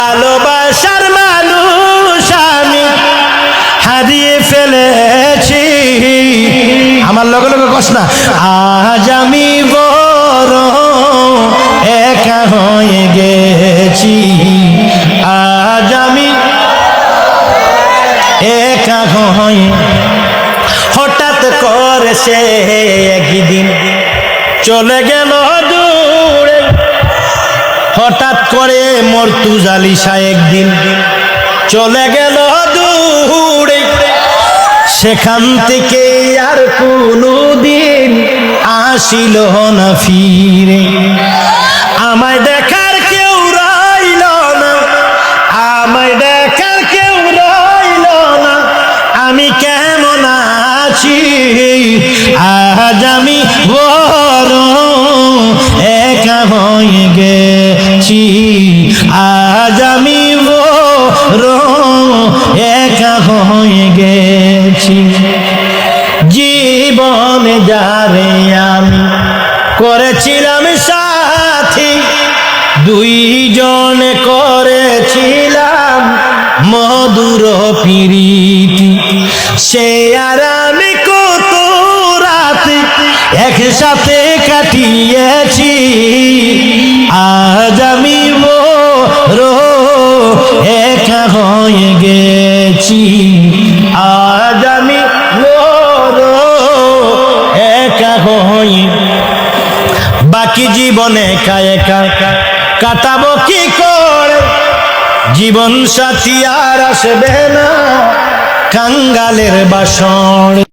ভালোবাসার মানুষ আমি হারিয়ে ফেলেছি। আমার লগে লগে কস না, আজ আমি বড় একা হয়ে গেছি, আজ আমি একা হয়ে। হঠাৎ করে সে একদিন চলে গেল দূরে, হঠাৎ করে মর্তুজালিশা একদিন চলে গেল দূরে, সেখান থেকে আর কোনদিন আসিল না ফিরে। আমায় দেখার কেউ রইল না, আমায় দেখার কেউ রইল না, আমি কেমন আছি আজ আমি বড় একা হয়ে গেছি, আজ আমি বড় একা হয়ে গেছি। জীবনে যারে আমি করেছিলাম সাথী, দুইজনে করেছিলাম মধুর প্রীতি, সে আর আমি কত রাত একসাথে কাটিয়েছি, আজ আমি বড় একা হয়ে গেছি, আজ আমি বড় একা হয়ে। বাকি জীবনে একা একা কাটাবো কি করে, জীবন সাথী আর আসবে না কাঙ্গালের বাসন।